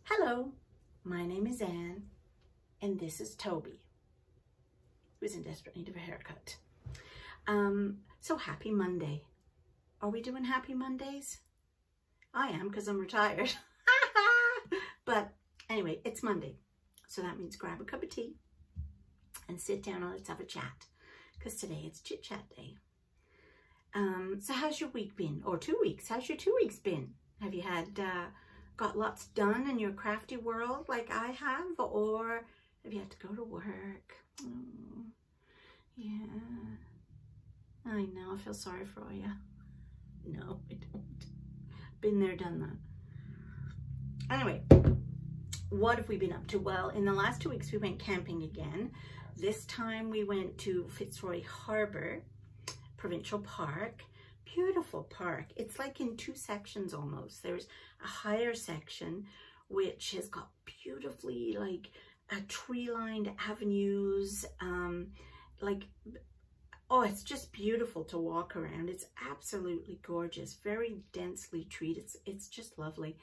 Hello, my name is Anne, and this is Toby, who's in desperate need of a haircut. So happy Monday. Are we doing happy Mondays? I am, because I'm retired. But anyway, it's Monday. So that means grab a cup of tea and sit down and let's have a chat, because today it's Chit Chat Day. So how's your week been? Or 2 weeks? How's your 2 weeks been? Have you had got lots done in your crafty world like I have, or have you had to go to work? Oh, yeah, I know, I feel sorry for you. No, I don't. Been there, done that. Anyway, what have we been up to? Well, in the last 2 weeks we went camping again. This time we went to Fitzroy Harbour Provincial Park. Beautiful park. It's like in two sections almost. There's a higher section which has got beautifully like tree-lined avenues, oh, it's just beautiful to walk around. It's absolutely gorgeous, very densely treed. It's just lovely.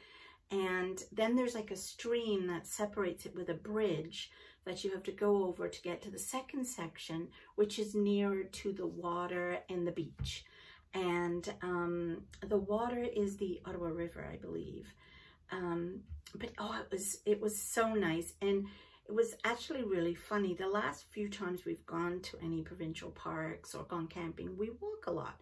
And then there's like a stream that separates it with a bridge that you have to go over to get to the second section, which is nearer to the water and the beach. And the water is the Ottawa River, I believe. But oh, it was so nice, and it was actually really funny. The last few times we've gone to any provincial parks or gone camping, we walk a lot.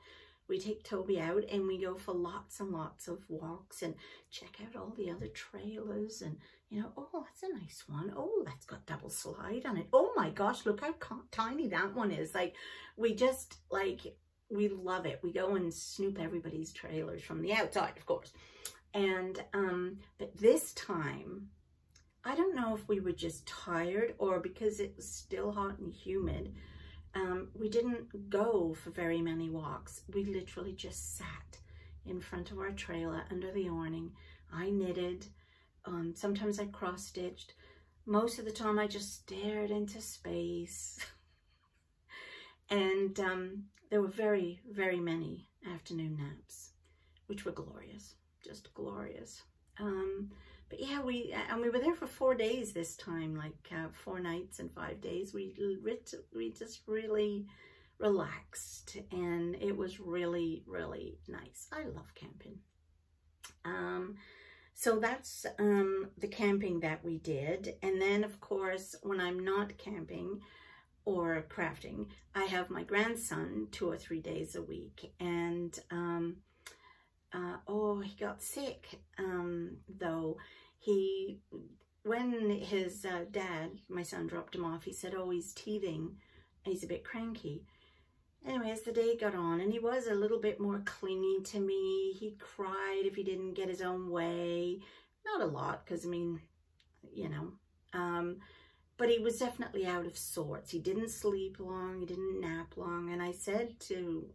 We take Toby out and we go for lots and lots of walks and check out all the other trailers, and you know, oh, that's a nice one. Oh, that's got double slide on it. Oh my gosh, look how tiny that one is. Like, we just we love it. We go and snoop everybody's trailers from the outside, of course. And but this time, I don't know if we were just tired or because it was still hot and humid, we didn't go for very many walks. We literally just sat in front of our trailer under the awning. I knitted. Sometimes I cross-stitched. Most of the time I just stared into space. And there were very, very many afternoon naps, which were glorious, just glorious. But yeah, we were there for 4 days this time, like 4 nights and 5 days. We just really relaxed, and it was really, really nice. I love camping. So that's the camping that we did. And then of course, when I'm not camping or crafting, I have my grandson 2 or 3 days a week, and oh, he got sick, though. When his dad, my son, dropped him off, he said, oh, he's teething and he's a bit cranky. Anyway, as the day got on, and he was a little bit more clingy to me. He cried if he didn't get his own way. Not a lot, because I mean, you know, but he was definitely out of sorts. He didn't sleep long, he didn't nap long. And I said to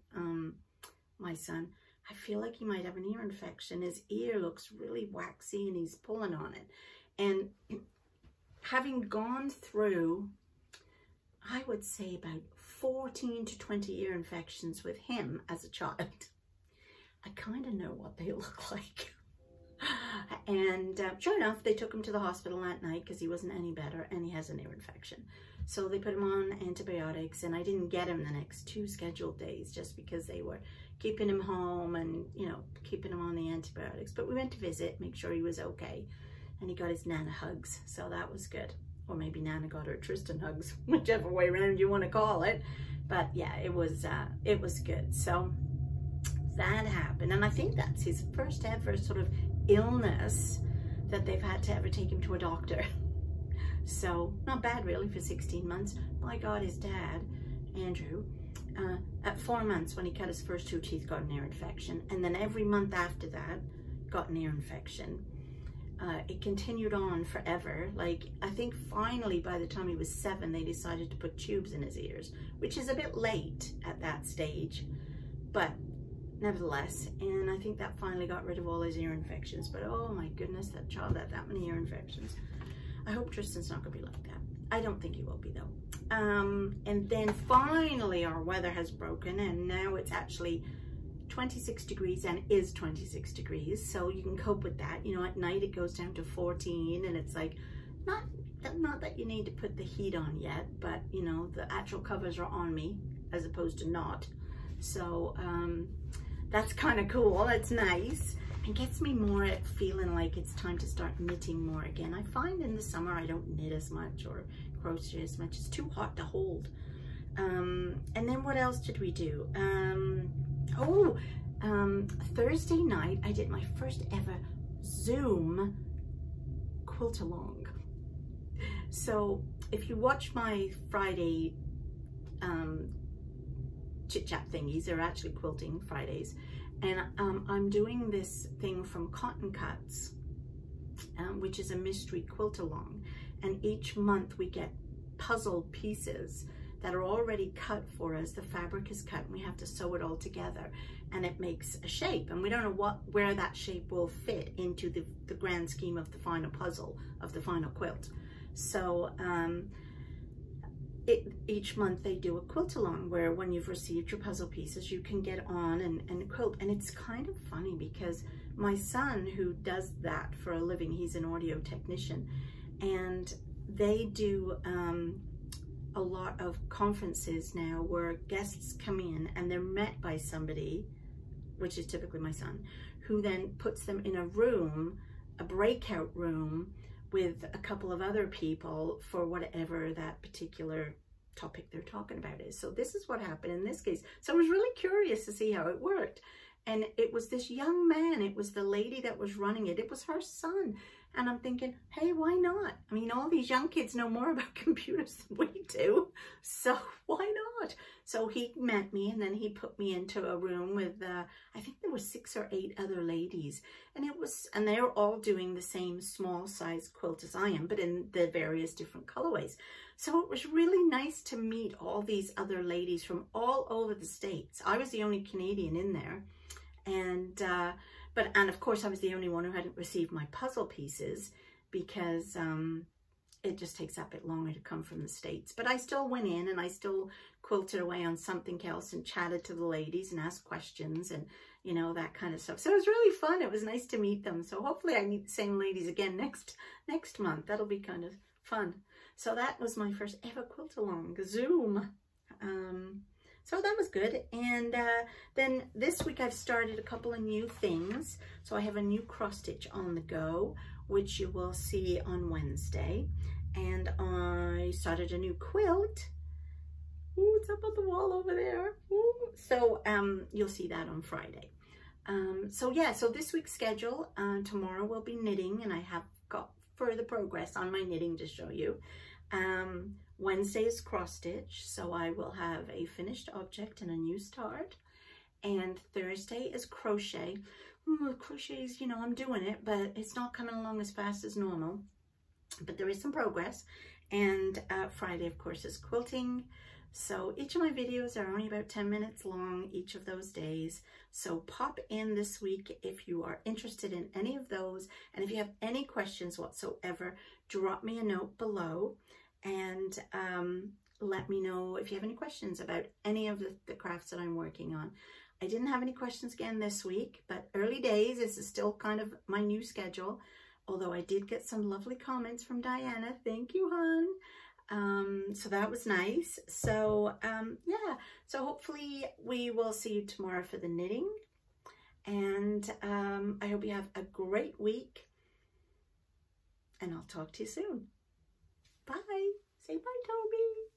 my son, I feel like he might have an ear infection. His ear looks really waxy and he's pulling on it. And having gone through, I would say about 14 to 20 ear infections with him as a child, I kind of know what they look like. And sure enough, they took him to the hospital that night because he wasn't any better and he has an ear infection. So they put him on antibiotics, and I didn't get him the next 2 scheduled days just because they were keeping him home and, you know, keeping him on the antibiotics. But we went to visit, make sure he was okay, and he got his Nana hugs, so that was good. Or maybe Nana got her Tristan hugs, whichever way around you want to call it. But yeah, it was good. So that happened, and I think that's his first ever sort of illness that they've had to ever take him to a doctor. So not bad really for 16 months. My God, his dad, Andrew, at 4 months when he cut his first 2 teeth, got an ear infection, and then every month after that got an ear infection. It continued on forever. Like, I think finally by the time he was 7, they decided to put tubes in his ears, which is a bit late at that stage, but nevertheless. And I think that finally got rid of all his ear infections. But oh my goodness, that child had that many ear infections. I hope Tristan's not gonna be like that. I don't think he will be though. And then finally our weather has broken, and now it's actually 26 degrees and is 26 degrees, so you can cope with that. You know, at night it goes down to 14, and it's like not that you need to put the heat on yet, but you know, the actual covers are on me as opposed to not. So that's kind of cool. It's nice and gets me more at feeling like it's time to start knitting more again. I find in the summer I don't knit as much or crochet as much. It's too hot to hold. And then what else did we do? Thursday night I did my first ever Zoom quilt along. So if you watch my Friday Chit Chat thingies, they're actually quilting Fridays, and I'm doing this thing from Tobyknits, which is a mystery quilt along, and each month we get puzzle pieces that are already cut for us. The fabric is cut and we have to sew it all together, and it makes a shape, and we don't know where that shape will fit into the grand scheme of the final puzzle of the final quilt. So each month they do a quilt along where when you've received your puzzle pieces you can get on and quilt. And it's kind of funny because my son, who does that for a living, he's an audio technician, and they do a lot of conferences now where guests come in and they're met by somebody, which is typically my son, who then puts them in a room, a breakout room, with a couple of other people for whatever that particular topic they're talking about is. So this is what happened in this case. So I was really curious to see how it worked. And it was this young man, it was the lady that was running it, it was her son. And I'm thinking, hey, why not? I mean, all these young kids know more about computers than we do, so why not? So he met me, and then he put me into a room with, I think there were 6 or 8 other ladies. And they were all doing the same small size quilt as I am, but in the various different colorways. So it was really nice to meet all these other ladies from all over the States. I was the only Canadian in there. And of course I was the only one who hadn't received my puzzle pieces because it just takes that bit longer to come from the States. But I still went in and I still quilted away on something else and chatted to the ladies and asked questions and, you know, that kind of stuff. So it was really fun. It was nice to meet them. So hopefully I meet the same ladies again next month. That'll be kind of fun. So that was my first ever quilt along, Zoom. So that was good. And then this week I've started a couple of new things. So I have a new cross stitch on the go, which you will see on Wednesday. And I started a new quilt. Ooh, it's up on the wall over there. Ooh. So you'll see that on Friday. So yeah, so this week's schedule, tomorrow we'll be knitting, and I have got further progress on my knitting to show you. Wednesday is cross stitch, so I will have a finished object and a new start. And Thursday is crochet. Crochet's, you know, I'm doing it, but it's not coming along as fast as normal, but there is some progress. And Friday, of course, is quilting. So each of my videos are only about 10 minutes long each of those days. So pop in this week if you are interested in any of those. And if you have any questions whatsoever, drop me a note below. And let me know if you have any questions about any of the crafts that I'm working on. I didn't have any questions again this week, but early days, this is still kind of my new schedule. Although I did get some lovely comments from Diana. Thank you, hon. So that was nice. So yeah, so hopefully we will see you tomorrow for the knitting. And I hope you have a great week. And I'll talk to you soon. Bye. Say bye, Toby.